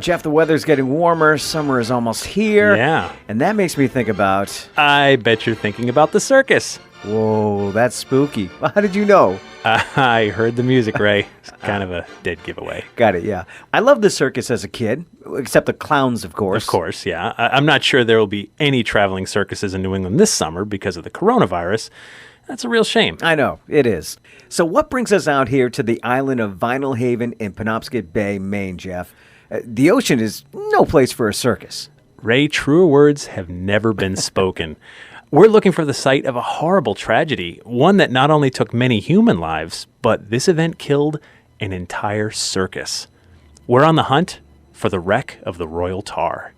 Jeff, the weather's getting warmer. Summer is almost here. Yeah. And that makes me think about... I bet you're thinking about the circus. Whoa, that's spooky. How did you know? I heard the music, Ray. It's kind of a dead giveaway. Got it, yeah. I loved the circus as a kid, except the clowns, of course. Of course, yeah. I'm not sure there will be any traveling circuses in New England this summer because of the coronavirus. That's a real shame. I know, it is. So what brings us out here to the island of Vinalhaven in Penobscot Bay, Maine, Jeff? The ocean is no place for a circus. Ray, truer words have never been spoken. We're looking for the site of a horrible tragedy, one that not only took many human lives, but this event killed an entire circus. We're on the hunt for the wreck of the Royal Tar.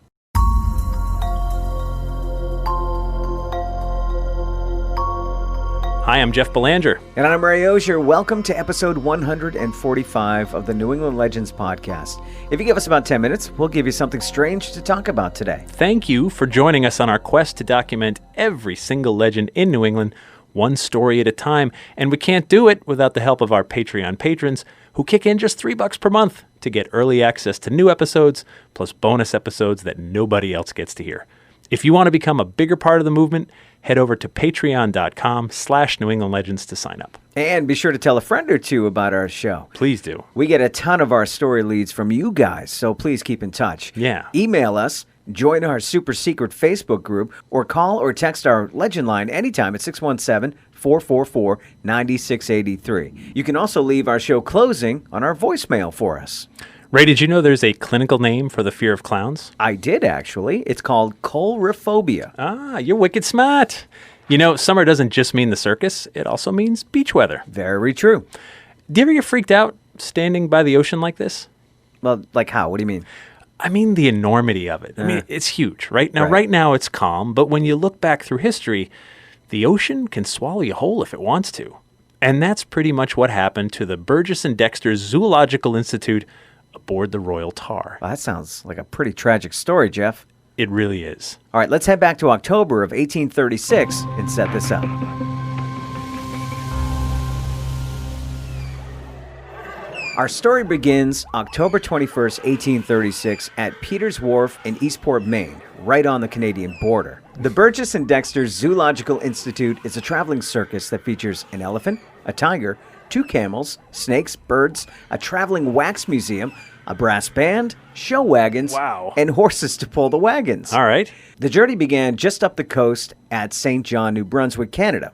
Hi, I'm Jeff Belanger. And I'm Ray Auger. Welcome to episode 145 of the New England Legends podcast. If you give us about 10 minutes, we'll give you something strange to talk about today. Thank you for joining us on our quest to document every single legend in New England, one story at a time. And we can't do it without the help of our Patreon patrons, who kick in just $3 per month to get early access to new episodes, plus bonus episodes that nobody else gets to hear. If you want to become a bigger part of the movement, head over to patreon.com/New England Legends to sign up. And be sure to tell a friend or two about our show. Please do. We get a ton of our story leads from you guys, so please keep in touch. Yeah. Email us, join our super secret Facebook group, or call or text our legend line anytime at 617-444-9683. You can also leave our show closing on our voicemail for us. Ray, did you know there's a clinical name for the fear of clowns? I did, actually. It's called coulrophobia. Ah, you're wicked smart. You know, summer doesn't just mean the circus. It also means beach weather. Very true. Do you ever get freaked out standing by the ocean like this? Well, like how? What do you mean? I mean the enormity of it. I mean, it's huge, right? Now, right now it's calm, but when you look back through history, the ocean can swallow you whole if it wants to. And that's pretty much what happened to the Burgess and Dexter Zoological Institute aboard the Royal Tar. Well, that sounds like a pretty tragic story, Jeff. It really is. All right, let's head back to October of 1836 and set this up. Our story begins October 21st, 1836 at Peters Wharf in Eastport, Maine, right on the Canadian border. The Burgess and Dexter Zoological Institute is a traveling circus that features an elephant, a tiger, 2 camels, snakes, birds, a traveling wax museum, a brass band, show wagons, and horses to pull the wagons. All right. The journey began just up the coast at St. John, New Brunswick, Canada.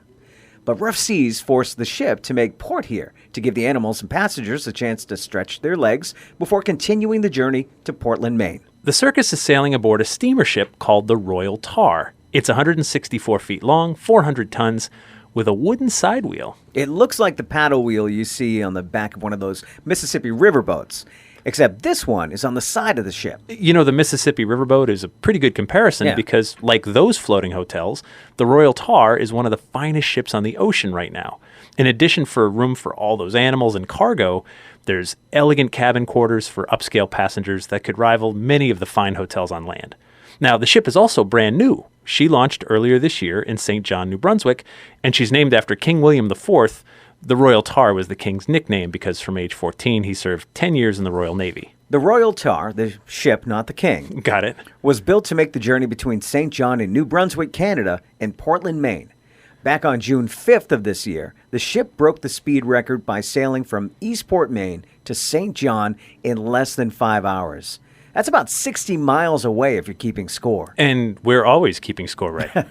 But rough seas forced the ship to make port here to give the animals and passengers a chance to stretch their legs before continuing the journey to Portland, Maine. The circus is sailing aboard a steamer ship called the Royal Tar. It's 164 feet long, 400 tons, with a wooden side wheel. It looks like the paddle wheel you see on the back of one of those Mississippi riverboats, except this one is on the side of the ship. You know, the Mississippi riverboat is a pretty good comparison because, like those floating hotels, the Royal Tar is one of the finest ships on the ocean right now. In addition, for room for all those animals and cargo, there's elegant cabin quarters for upscale passengers that could rival many of the fine hotels on land. Now, the ship is also brand new. She launched earlier this year in St. John, New Brunswick, and she's named after King William IV. The Royal Tar was the king's nickname because from age 14, he served 10 years in the Royal Navy. The Royal Tar, the ship, not the king, got it, was built to make the journey between St. John and New Brunswick, Canada, and Portland, Maine. Back on June 5th of this year, the ship broke the speed record by sailing from Eastport, Maine to St. John in less than 5 hours. That's about 60 miles away if you're keeping score. And we're always keeping score, right?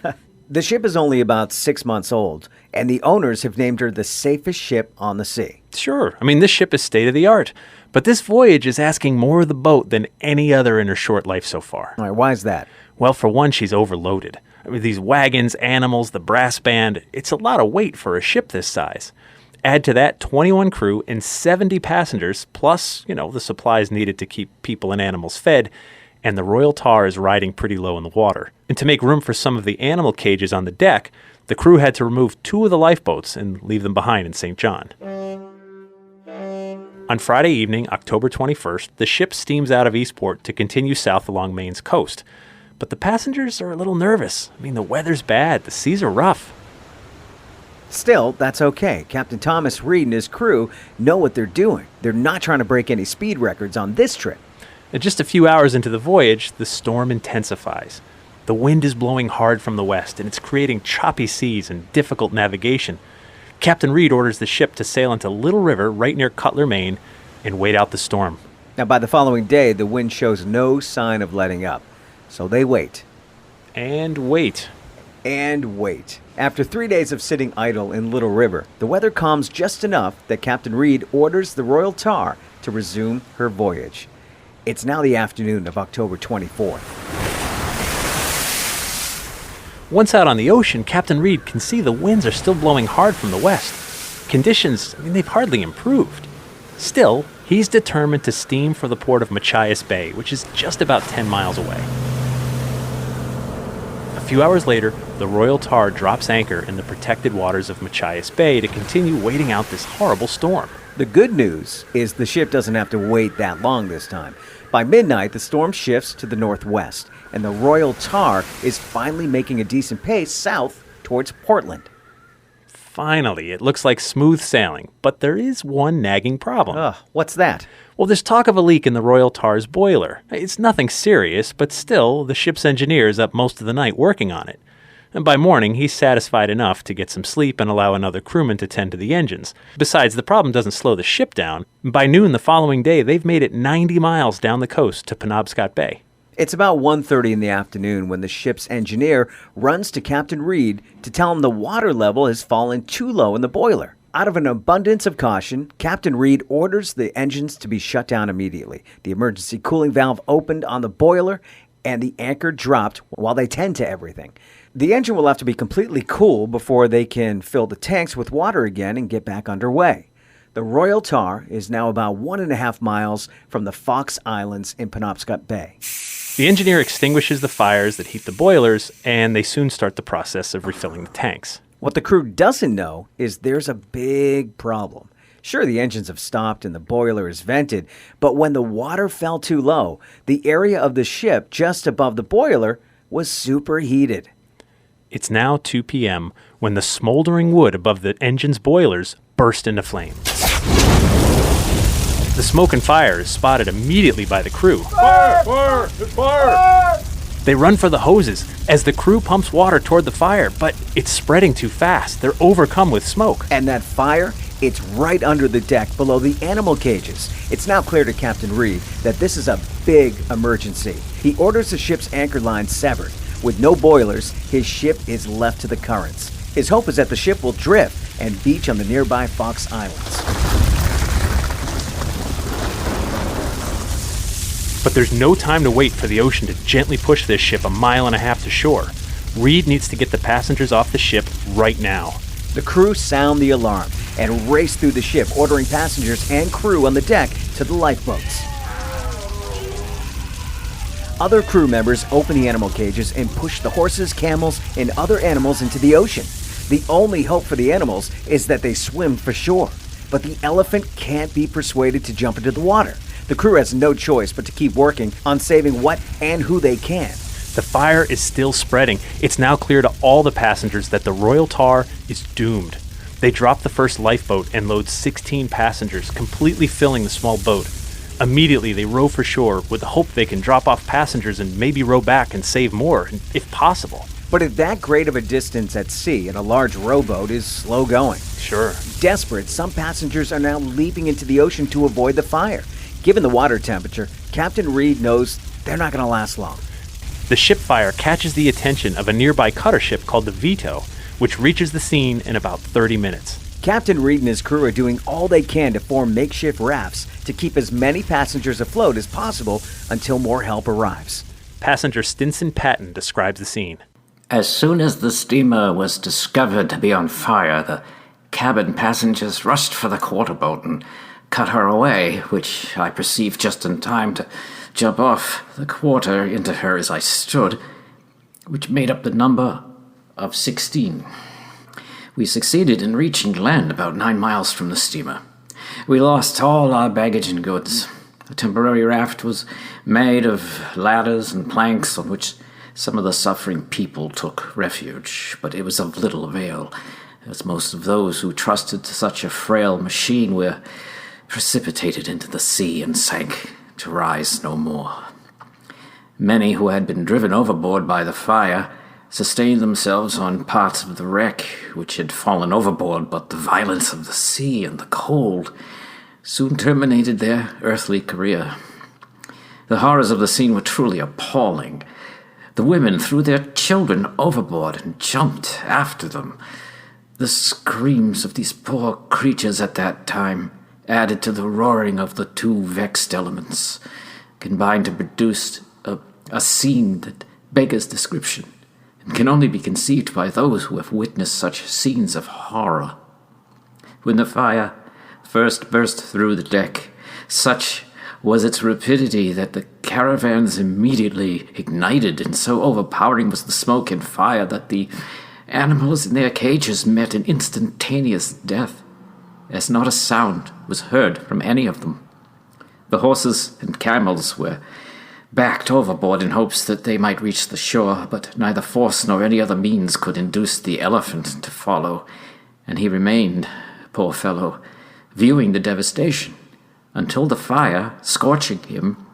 The ship is only about 6 months old, and the owners have named her the safest ship on the sea. Sure. I mean, this ship is state-of-the-art. But this voyage is asking more of the boat than any other in her short life so far. All right, why is that? Well, for one, she's overloaded. I mean, these wagons, animals, the brass band, it's a lot of weight for a ship this size. Add to that 21 crew and 70 passengers, plus, the supplies needed to keep people and animals fed, and the Royal Tar is riding pretty low in the water. And to make room for some of the animal cages on the deck, the crew had to remove 2 of the lifeboats and leave them behind in St. John. On Friday evening, October 21st, the ship steams out of Eastport to continue south along Maine's coast. But the passengers are a little nervous. I mean, the weather's bad, the seas are rough. Still, that's okay. Captain Thomas Reed and his crew know what they're doing. They're not trying to break any speed records on this trip. And just a few hours into the voyage, the storm intensifies. The wind is blowing hard from the west, and it's creating choppy seas and difficult navigation. Captain Reed orders the ship to sail into Little River right near Cutler, Maine, and wait out the storm. Now, by the following day, the wind shows no sign of letting up. So they wait. And wait. And wait. After 3 days of sitting idle in Little River, the weather calms just enough that Captain Reed orders the Royal Tar to resume her voyage. It's now the afternoon of October 24th. Once out on the ocean, Captain Reed can see the winds are still blowing hard from the west. Conditions, they've hardly improved. Still, he's determined to steam for the port of Machias Bay, which is just about 10 miles away. A few hours later, the Royal Tar drops anchor in the protected waters of Machias Bay to continue waiting out this horrible storm. The good news is the ship doesn't have to wait that long this time. By midnight, the storm shifts to the northwest, and the Royal Tar is finally making a decent pace south towards Portland. Finally, it looks like smooth sailing, but there is one nagging problem. What's that? Well, there's talk of a leak in the Royal Tar's boiler. It's nothing serious, but still, the ship's engineer is up most of the night working on it. And by morning, he's satisfied enough to get some sleep and allow another crewman to tend to the engines. Besides, the problem doesn't slow the ship down. By noon the following day, they've made it 90 miles down the coast to Penobscot Bay. It's about 1:30 in the afternoon when the ship's engineer runs to Captain Reed to tell him the water level has fallen too low in the boiler. Out of an abundance of caution, Captain Reed orders the engines to be shut down immediately. The emergency cooling valve opened on the boiler, and the anchor dropped while they tend to everything. The engine will have to be completely cool before they can fill the tanks with water again and get back underway. The Royal Tar is now about 1.5 miles from the Fox Islands in Penobscot Bay. The engineer extinguishes the fires that heat the boilers, and they soon start the process of refilling the tanks. What the crew doesn't know is there's a big problem. Sure, the engines have stopped and the boiler is vented, but when the water fell too low, the area of the ship just above the boiler was superheated. It's now 2 p.m. when the smoldering wood above the engine's boilers burst into flame. The smoke and fire is spotted immediately by the crew. Fire! Fire! It's fire! They run for the hoses as the crew pumps water toward the fire, but it's spreading too fast. They're overcome with smoke. And that fire, it's right under the deck below the animal cages. It's now clear to Captain Reed that this is a big emergency. He orders the ship's anchor line severed. With no boilers, his ship is left to the currents. His hope is that the ship will drift and beach on the nearby Fox Islands. But there's no time to wait for the ocean to gently push this ship 1.5 miles to shore. Reed needs to get the passengers off the ship right now. The crew sound the alarm and race through the ship, ordering passengers and crew on the deck to the lifeboats. Other crew members open the animal cages and push the horses, camels, and other animals into the ocean. The only hope for the animals is that they swim for shore. But the elephant can't be persuaded to jump into the water. The crew has no choice but to keep working on saving what and who they can. The fire is still spreading. It's now clear to all the passengers that the Royal Tar is doomed. They drop the first lifeboat and load 16 passengers, completely filling the small boat. Immediately, they row for shore with the hope they can drop off passengers and maybe row back and save more, if possible. But at that great of a distance at sea, and a large rowboat is slow going. Sure. Desperate, some passengers are now leaping into the ocean to avoid the fire. Given the water temperature, Captain Reed knows they're not going to last long. The ship fire catches the attention of a nearby cutter ship called the Vito, which reaches the scene in about 30 minutes. Captain Reed and his crew are doing all they can to form makeshift rafts to keep as many passengers afloat as possible until more help arrives. Passenger Stinson Patton describes the scene. As soon as the steamer was discovered to be on fire, the cabin passengers rushed for the quarterboat and cut her away, which I perceived just in time to jump off the quarter into her as I stood, which made up the number of 16. We succeeded in reaching land about 9 miles from the steamer. We lost all our baggage and goods. The temporary raft was made of ladders and planks on which some of the suffering people took refuge, but it was of little avail, as most of those who trusted to such a frail machine were precipitated into the sea and sank to rise no more. Many who had been driven overboard by the fire sustained themselves on parts of the wreck which had fallen overboard, but the violence of the sea and the cold soon terminated their earthly career. The horrors of the scene were truly appalling. The women threw their children overboard and jumped after them. The screams of these poor creatures at that time, added to the roaring of the two vexed elements, combined to produce a scene that beggars description and can only be conceived by those who have witnessed such scenes of horror. When the fire first burst through the deck, such was its rapidity that the caravans immediately ignited, and so overpowering was the smoke and fire that the animals in their cages met an instantaneous death, as not a sound was heard from any of them. The horses and camels were backed overboard in hopes that they might reach the shore, but neither force nor any other means could induce the elephant to follow, and he remained, poor fellow, viewing the devastation, until the fire, scorching him,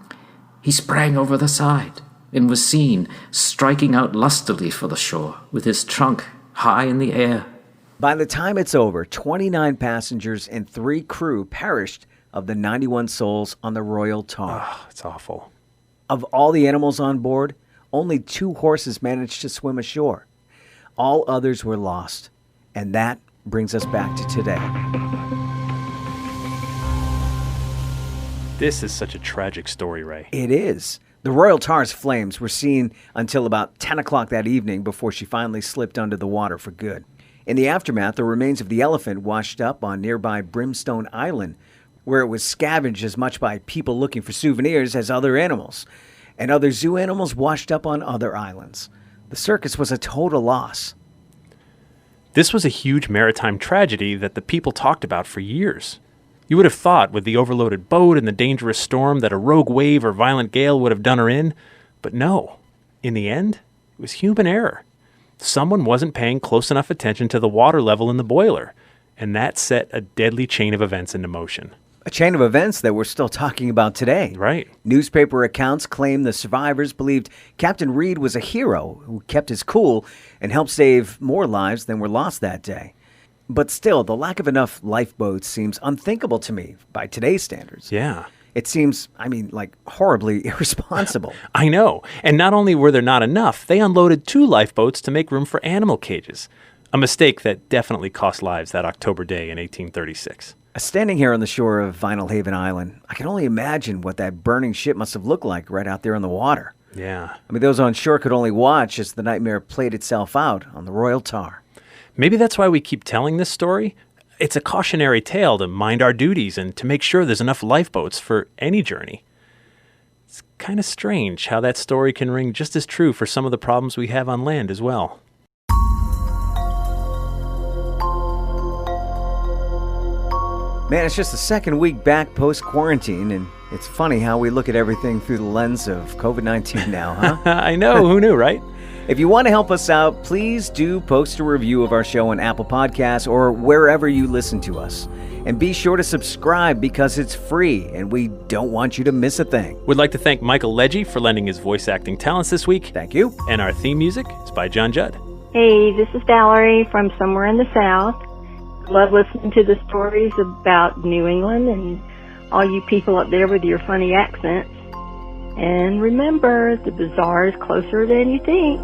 he sprang over the side and was seen striking out lustily for the shore with his trunk high in the air. By the time it's over, 29 passengers and 3 crew perished of the 91 souls on the Royal Tar. Oh, it's awful. Of all the animals on board, only 2 horses managed to swim ashore. All others were lost. And that brings us back to today. This is such a tragic story, Ray. It is. The Royal Tar's flames were seen until about 10 o'clock that evening before she finally slipped under the water for good. In the aftermath, the remains of the elephant washed up on nearby Brimstone Island, where it was scavenged as much by people looking for souvenirs as other animals. And other zoo animals washed up on other islands. The circus was a total loss. This was a huge maritime tragedy that the people talked about for years. You would have thought, with the overloaded boat and the dangerous storm, that a rogue wave or violent gale would have done her in. But no. In the end, it was human error. Someone wasn't paying close enough attention to the water level in the boiler, and that set a deadly chain of events into motion. A chain of events that we're still talking about today. Right. Newspaper accounts claim the survivors believed Captain Reed was a hero who kept his cool and helped save more lives than were lost that day. But still, the lack of enough lifeboats seems unthinkable to me by today's standards. Yeah. It seems, horribly irresponsible. I know. And not only were there not enough, they unloaded 2 lifeboats to make room for animal cages. A mistake that definitely cost lives that October day in 1836. Standing here on the shore of Vinalhaven Island, I can only imagine what that burning ship must have looked like right out there in the water. Yeah. Those on shore could only watch as the nightmare played itself out on the Royal Tar. Maybe that's why we keep telling this story. It's a cautionary tale to mind our duties and to make sure there's enough lifeboats for any journey. It's kind of strange how that story can ring just as true for some of the problems we have on land as well. Man, it's just the second week back post-quarantine, and it's funny how we look at everything through the lens of COVID-19 now, huh? I know, who knew, right? If you want to help us out, please do post a review of our show on Apple Podcasts or wherever you listen to us. And be sure to subscribe because it's free, and we don't want you to miss a thing. We'd like to thank Michael Legge for lending his voice acting talents this week. Thank you. And our theme music is by John Judd. Hey, this is Valerie from somewhere in the South. Love listening to the stories about New England and all you people up there with your funny accents. And remember, the bazaar is closer than you think.